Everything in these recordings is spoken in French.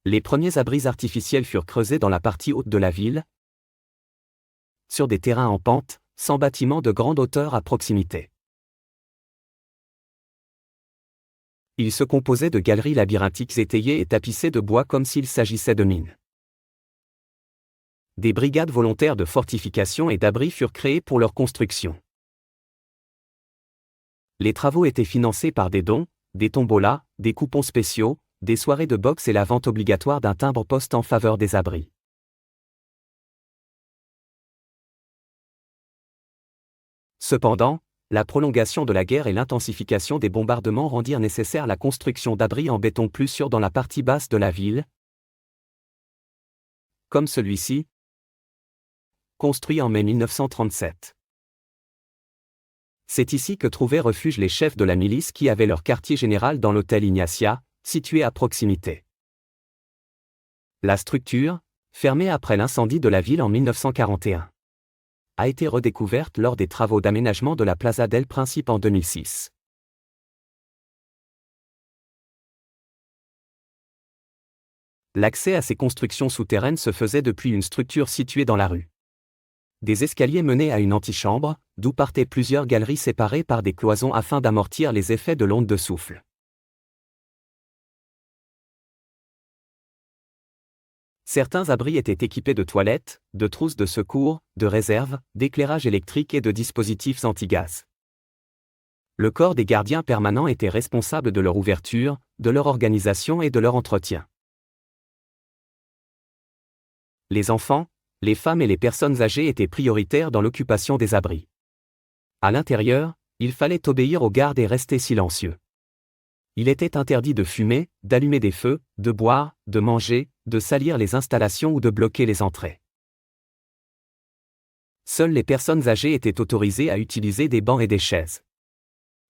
Les premiers abris artificiels furent creusés dans la partie haute de la ville, sur des terrains en pente, sans bâtiments de grande hauteur à proximité. Ils se composaient de galeries labyrinthiques étayées et tapissées de bois comme s'il s'agissait de mines. Des brigades volontaires de fortification et d'abris furent créées pour leur construction. Les travaux étaient financés par des dons, des tombolas, des coupons spéciaux, des soirées de boxe et la vente obligatoire d'un timbre-poste en faveur des abris. Cependant, la prolongation de la guerre et l'intensification des bombardements rendirent nécessaire la construction d'abris en béton plus sûrs dans la partie basse de la ville, comme celui-ci, construit en mai 1937. C'est ici que trouvaient refuge les chefs de la milice qui avaient leur quartier général dans l'hôtel Ignacia, situé à proximité. La structure, fermée après l'incendie de la ville en 1941, a été redécouverte lors des travaux d'aménagement de la Plaza del Principe en 2006. L'accès à ces constructions souterraines se faisait depuis une structure située dans la rue. Des escaliers menaient à une antichambre, d'où partaient plusieurs galeries séparées par des cloisons afin d'amortir les effets de l'onde de souffle. Certains abris étaient équipés de toilettes, de trousses de secours, de réserves, d'éclairage électrique et de dispositifs anti-gaz. Le corps des gardiens permanents était responsable de leur ouverture, de leur organisation et de leur entretien. Les enfants, les femmes et les personnes âgées étaient prioritaires dans l'occupation des abris. À l'intérieur, il fallait obéir aux gardes et rester silencieux. Il était interdit de fumer, d'allumer des feux, de boire, de manger, de salir les installations ou de bloquer les entrées. Seules les personnes âgées étaient autorisées à utiliser des bancs et des chaises.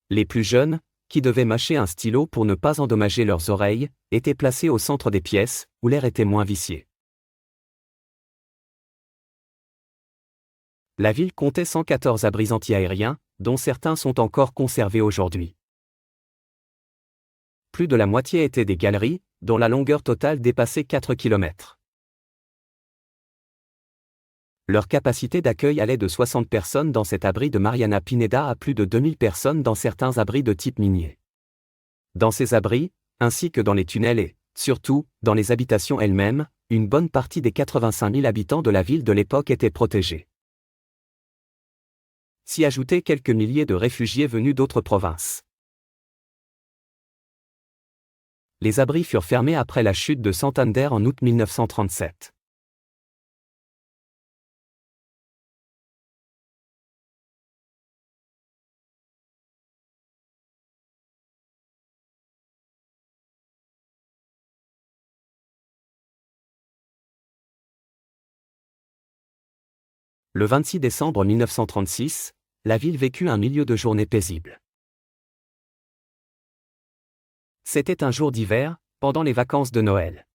Les plus jeunes, qui devaient mâcher un stylo pour ne pas endommager leurs oreilles, étaient placés au centre des pièces, où l'air était moins vicié. La ville comptait 114 abris anti-aériens, dont certains sont encore conservés aujourd'hui. Plus de la moitié étaient des galeries, dont la longueur totale dépassait 4 km. Leur capacité d'accueil allait de 60 personnes dans cet abri de Mariana Pineda à plus de 2000 personnes dans certains abris de type minier. Dans ces abris, ainsi que dans les tunnels et, surtout, dans les habitations elles-mêmes, une bonne partie des 85 000 habitants de la ville de l'époque étaient protégés. S'y ajoutaient quelques milliers de réfugiés venus d'autres provinces. Les abris furent fermés après la chute de Santander en août 1937. Le 26 décembre 1936, la ville vécut un milieu de journée paisible. C'était un jour d'hiver, pendant les vacances de Noël.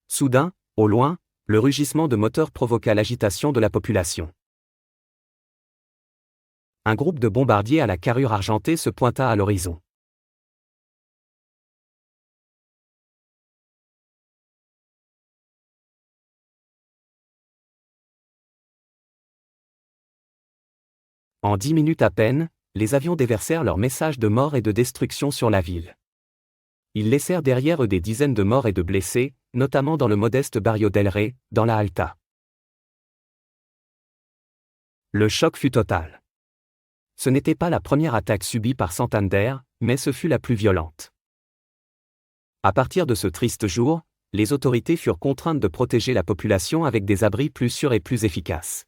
Soudain, au loin, le rugissement de moteurs provoqua l'agitation de la population. Un groupe de bombardiers à la carrure argentée se pointa à l'horizon. En 10 minutes à peine, les avions déversèrent leur message de mort et de destruction sur la ville. Ils laissèrent derrière eux des dizaines de morts et de blessés, notamment dans le modeste Barrio del Rey, dans la Alta. Le choc fut total. Ce n'était pas la première attaque subie par Santander, mais ce fut la plus violente. À partir de ce triste jour, les autorités furent contraintes de protéger la population avec des abris plus sûrs et plus efficaces.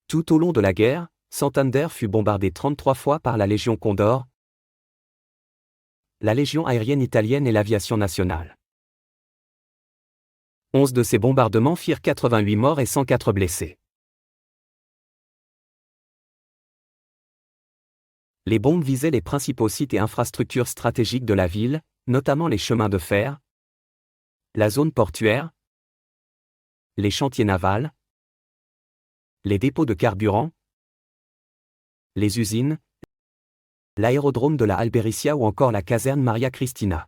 Tout au long de la guerre, Santander fut bombardé 33 fois par la Légion Condor, la Légion aérienne italienne et l'aviation nationale. 11 de ces bombardements firent 88 morts et 104 blessés. Les bombes visaient les principaux sites et infrastructures stratégiques de la ville, notamment les chemins de fer, la zone portuaire, les chantiers navals, les dépôts de carburant, les usines, l'aérodrome de la Albericia ou encore la caserne Maria Cristina.